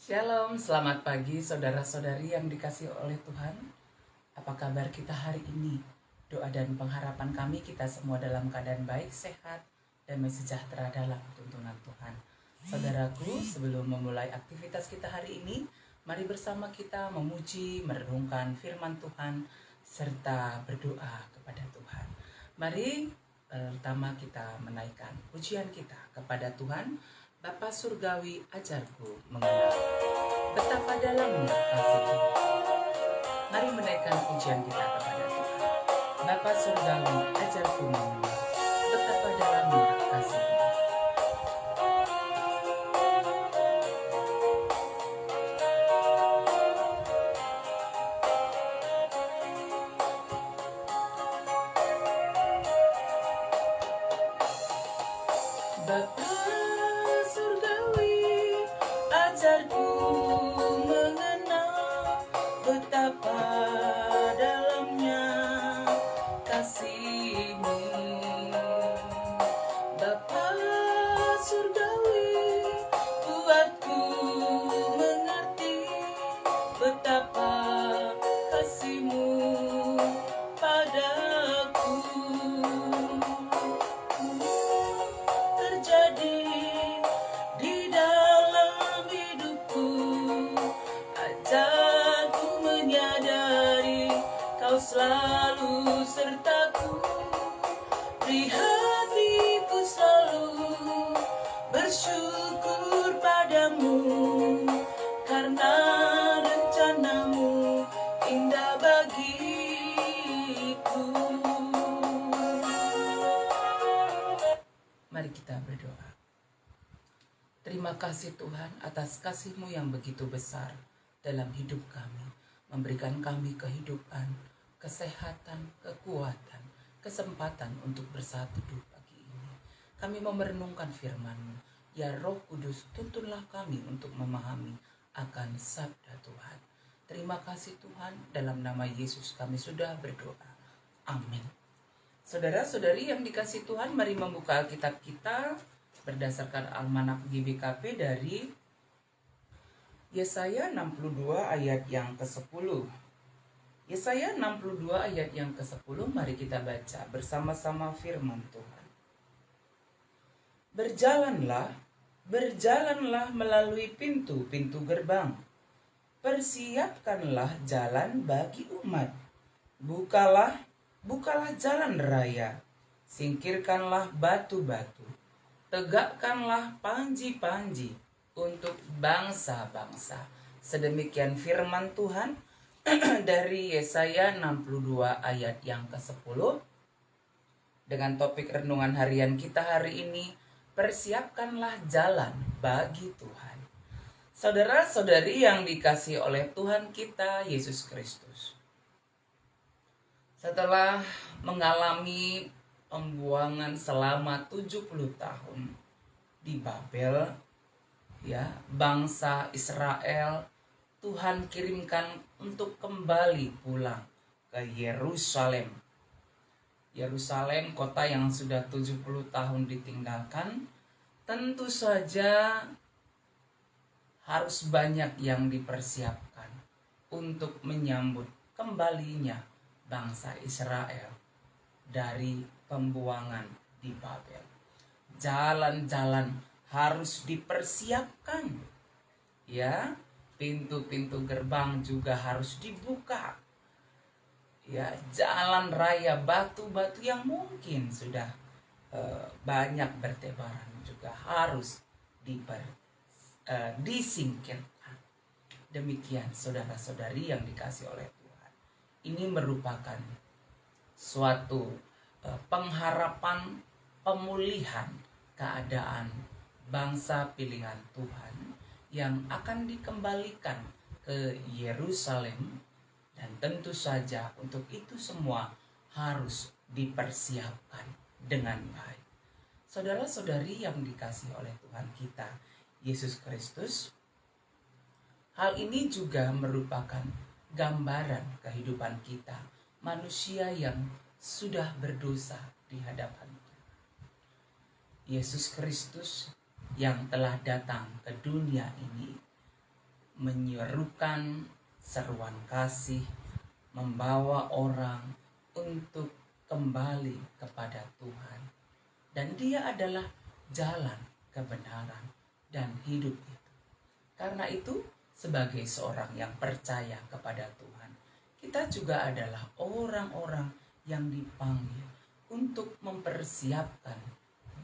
Shalom, selamat pagi saudara-saudari yang dikasihi oleh Tuhan. Apa kabar kita hari ini? Doa dan pengharapan kami kita semua dalam keadaan baik, sehat, dan sejahtera dalam tuntunan Tuhan. Saudaraku, sebelum memulai aktivitas kita hari ini, mari bersama kita memuji, merenungkan firman Tuhan, serta berdoa kepada Tuhan. Mari pertama kita menaikkan pujian kita kepada Tuhan. Bapa Surgawi, ajarku mengenal betapa dalamnya kasih-Mu. Mari menaikkan pujian kita kepada Tuhan. Bapa Surgawi, ajarku mengenal betapa dalamnya kasih-Mu. Bapa Surgawi, ajarku mengenal betapa dalamnya kasih-Mu. Bapa Surgawi, buatku mengerti betapa kasih-Mu padaku. Terjadi di dalam hidupku, ajarku menyadari Kau selalu sertaku. Beri hatiku selalu bersyukur padamu, karena rencana-Mu indah bagiku. Mari kita berdoa. Terima kasih Tuhan atas kasih-Mu yang begitu besar dalam hidup kami, memberikan kami kehidupan, kesehatan, kekuatan, kesempatan untuk bersatu teduh pagi ini. Kami mau merenungkan firman-Mu. Ya Roh Kudus, tuntunlah kami untuk memahami akan sabda Tuhan. Terima kasih Tuhan, dalam nama Yesus kami sudah berdoa. Amin. Saudara-saudari yang dikasihi Tuhan, mari membuka Alkitab kita berdasarkan Almanak GBKP dari Yesaya 62 ayat yang ke-10. Yesaya 62 ayat yang ke-10, mari kita baca bersama-sama firman Tuhan. Berjalanlah melalui pintu-pintu gerbang. Persiapkanlah jalan bagi umat. Bukalah jalan raya. Singkirkanlah batu-batu. Tegakkanlah panji-panji untuk bangsa-bangsa. Sedemikian firman Tuhan dari Yesaya 62 ayat yang ke-10. Dengan topik renungan harian kita hari ini, persiapkanlah jalan bagi Tuhan. Saudara-saudari yang dikasihi oleh Tuhan kita Yesus Kristus, setelah mengalami pembuangan selama 70 tahun di Babel, bangsa Israel Tuhan kirimkan untuk kembali pulang ke Yerusalem. Yerusalem, kota yang sudah 70 tahun ditinggalkan, tentu saja harus banyak yang dipersiapkan untuk menyambut kembalinya bangsa Israel dari pembuangan di Babel. Jalan-jalan harus dipersiapkan. Ya, pintu-pintu gerbang juga harus dibuka. Ya, jalan raya, batu-batu yang mungkin sudah banyak bertebaran juga harus disingkirkan. Demikian saudara-saudari yang dikasihi oleh Tuhan. Ini merupakan suatu pengharapan pemulihan keadaan bangsa pilihan Tuhan yang akan dikembalikan ke Yerusalem, dan tentu saja untuk itu semua harus dipersiapkan dengan baik. Saudara-saudari yang dikasihi oleh Tuhan kita Yesus Kristus, hal ini juga merupakan gambaran kehidupan kita, manusia yang sudah berdosa di hadapan Tuhan. Yesus Kristus yang telah datang ke dunia ini menyerukan seruan kasih, membawa orang untuk kembali kepada Tuhan. Dan Dia adalah jalan, kebenaran, dan hidup itu. Karena itu, sebagai seorang yang percaya kepada Tuhan, kita juga adalah orang-orang yang dipanggil untuk mempersiapkan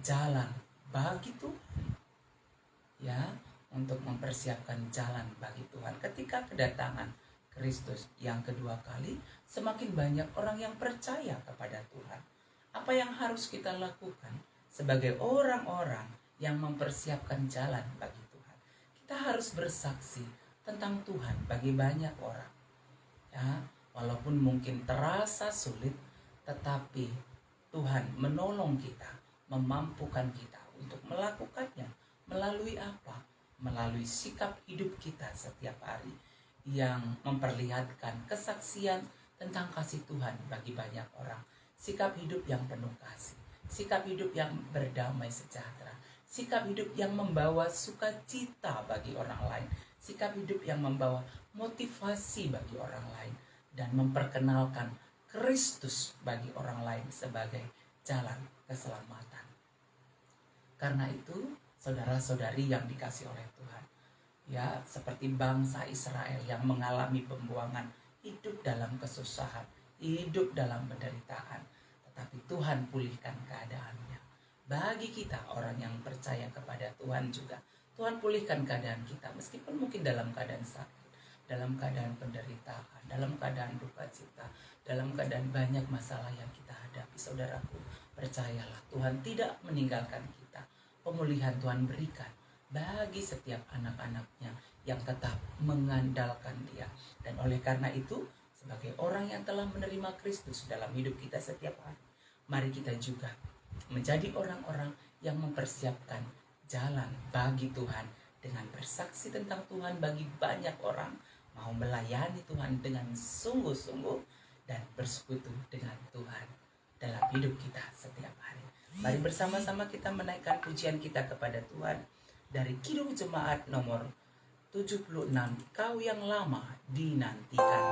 jalan bagi Tuhan. Ya, untuk mempersiapkan jalan bagi Tuhan. Ketika kedatangan Kristus yang kedua kali, semakin banyak orang yang percaya kepada Tuhan. Apa yang harus kita lakukan sebagai orang-orang yang mempersiapkan jalan bagi Tuhan? Kita harus bersaksi tentang Tuhan bagi banyak orang. Ya, walaupun mungkin terasa sulit, tetapi Tuhan menolong kita, memampukan kita untuk melakukannya. Melalui apa? Melalui sikap hidup kita setiap hari yang memperlihatkan kesaksian tentang kasih Tuhan bagi banyak orang. Sikap hidup yang penuh kasih, sikap hidup yang berdamai sejahtera, sikap hidup yang membawa sukacita bagi orang lain, sikap hidup yang membawa motivasi bagi orang lain, dan memperkenalkan Kristus bagi orang lain sebagai jalan keselamatan. Karena itu, saudara-saudari yang dikasih oleh Tuhan, ya, seperti bangsa Israel yang mengalami pembuangan, hidup dalam kesusahan, hidup dalam penderitaan, tetapi Tuhan pulihkan keadaannya. Bagi kita orang yang percaya kepada Tuhan juga, Tuhan pulihkan keadaan kita, meskipun mungkin dalam keadaan sakit, dalam keadaan penderitaan, dalam keadaan duka cita, dalam keadaan banyak masalah yang kita hadapi. Saudaraku, percayalah, Tuhan tidak meninggalkan kita. Pemulihan Tuhan berikan bagi setiap anak-anaknya yang tetap mengandalkan Dia. Dan oleh karena itu, sebagai orang yang telah menerima Kristus dalam hidup kita setiap hari, mari kita juga menjadi orang-orang yang mempersiapkan jalan bagi Tuhan dengan bersaksi tentang Tuhan bagi banyak orang, mau melayani Tuhan dengan sungguh-sungguh dan bersekutu dengan Tuhan dalam hidup kita setiap hari. Mari bersama-sama kita menaikkan pujian kita kepada Tuhan dari Kidung Jemaat nomor 76, Kau yang lama dinantikan.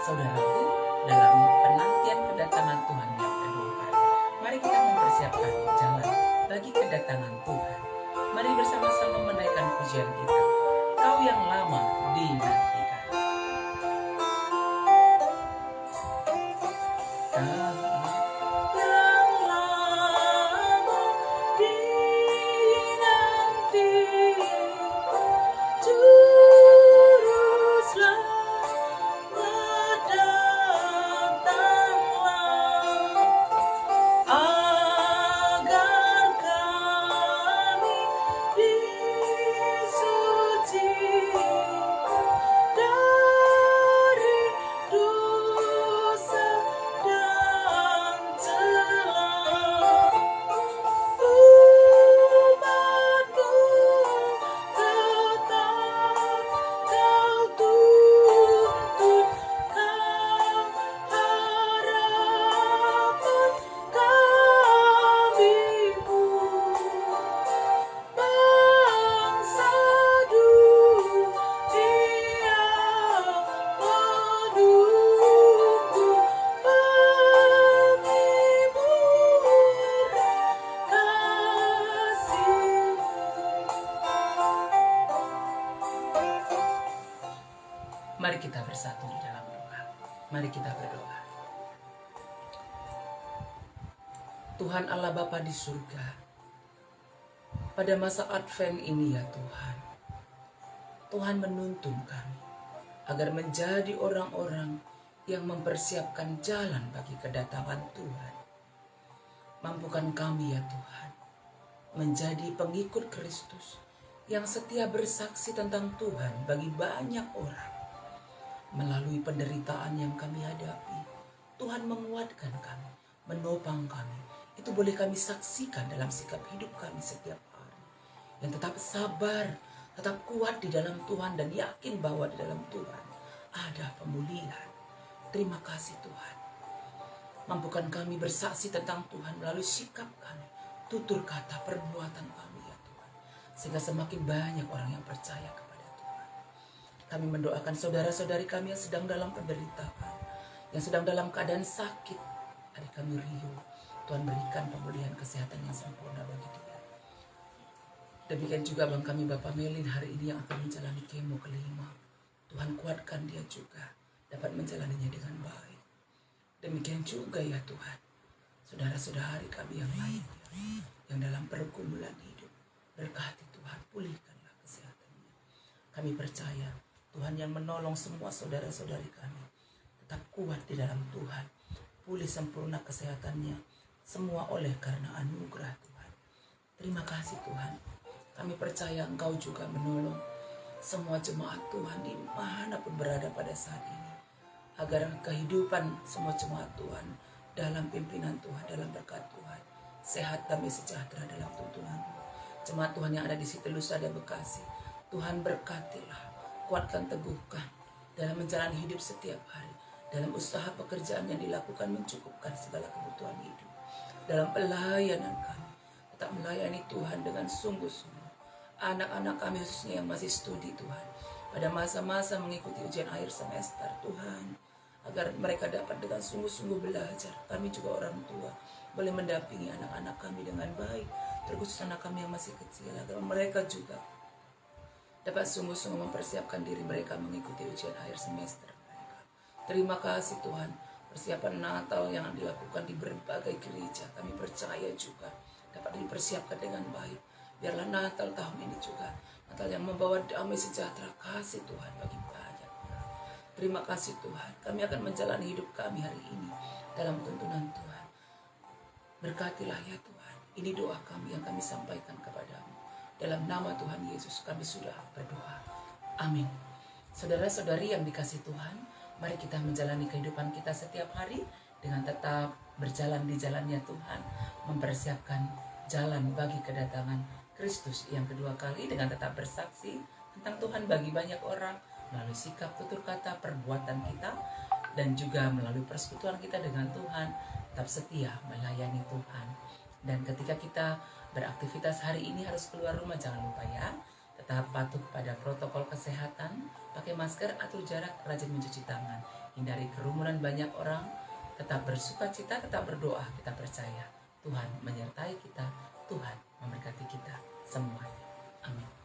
Saudaraku, dalam penantian kedatangan Tuhan yang kedua kali, mari kita mempersiapkan jalan bagi kedatangan Tuhan. Mari bersama-sama menaikkan pujian kita, Kau yang lama dinantikan. Mari kita bersatu di dalam doa. Mari kita berdoa. Tuhan Allah Bapa di surga, pada masa Advent ini ya Tuhan, Tuhan menuntun kami agar menjadi orang-orang yang mempersiapkan jalan bagi kedatangan Tuhan. Mampukan kami ya Tuhan, menjadi pengikut Kristus yang setia bersaksi tentang Tuhan bagi banyak orang. Melalui penderitaan yang kami hadapi, Tuhan menguatkan kami, menopang kami. Itu boleh kami saksikan dalam sikap hidup kami setiap hari. Yang tetap sabar, tetap kuat di dalam Tuhan dan yakin bahwa di dalam Tuhan ada pemulihan. Terima kasih Tuhan. Mampukan kami bersaksi tentang Tuhan melalui sikap kami, tutur kata, perbuatan kami ya Tuhan. Sehingga semakin banyak orang yang percaya kepada Tuhan. Kami mendoakan saudara-saudari kami yang sedang dalam penderitaan, yang sedang dalam keadaan sakit. Adik kami Rio, Tuhan berikan pemulihan kesehatan yang sempurna bagi dia. Demikian juga abang kami Bapak Melin hari ini yang akan menjalani kemo kelima. Tuhan kuatkan dia juga dapat menjalaninya dengan baik. Demikian juga ya Tuhan, saudara-saudari kami yang lainnya yang dalam pergumulan hidup, berkati Tuhan, pulihkanlah kesehatannya. Kami percaya Tuhan yang menolong semua saudara-saudari kami tetap kuat di dalam Tuhan, pulih sempurna kesehatannya, semua oleh karena anugerah Tuhan. Terima kasih Tuhan, kami percaya Engkau juga menolong semua jemaat Tuhan dimanapun berada pada saat ini, agar kehidupan semua jemaat Tuhan dalam pimpinan Tuhan, dalam berkat Tuhan, sehat damai sejahtera dalam tuntunan-Mu. Jemaat Tuhan yang ada di Siti-Lusa dan Bekasi, Tuhan berkatilah, kuatkan, teguhkan dalam menjalani hidup setiap hari, dalam usaha pekerjaan yang dilakukan mencukupkan segala kebutuhan hidup, dalam pelayanan kami tetap melayani Tuhan dengan sungguh-sungguh. Anak-anak kami khususnya yang masih studi Tuhan, pada masa-masa mengikuti ujian akhir semester Tuhan, agar mereka dapat dengan sungguh-sungguh belajar. Kami juga orang tua boleh mendampingi anak-anak kami dengan baik, terkhusus anak kami yang masih kecil, agar mereka juga dapat sungguh-sungguh mempersiapkan diri mereka mengikuti ujian akhir semester mereka. Terima kasih Tuhan, persiapan Natal yang dilakukan di berbagai gereja, kami percaya juga dapat dipersiapkan dengan baik. Biarlah Natal tahun ini juga Natal yang membawa damai sejahtera, kasih Tuhan bagi banyak orang. Terima kasih Tuhan, kami akan menjalani hidup kami hari ini dalam tuntunan Tuhan. Berkatilah ya Tuhan, ini doa kami yang kami sampaikan kepadamu. Dalam nama Tuhan Yesus kami sudah berdoa. Amin. Saudara-saudari yang dikasihi Tuhan, mari kita menjalani kehidupan kita setiap hari dengan tetap berjalan di jalannya Tuhan, mempersiapkan jalan bagi kedatangan Kristus yang kedua kali dengan tetap bersaksi tentang Tuhan bagi banyak orang melalui sikap, tutur kata, perbuatan kita, dan juga melalui persekutuan kita dengan Tuhan, tetap setia melayani Tuhan. Dan ketika kita beraktivitas hari ini harus keluar rumah, jangan lupa ya, tetap patuh pada protokol kesehatan, pakai masker, atur jarak, rajin mencuci tangan, hindari kerumunan banyak orang, tetap bersukacita, tetap berdoa. Kita percaya Tuhan menyertai kita, Tuhan memberkati kita semuanya. Amin.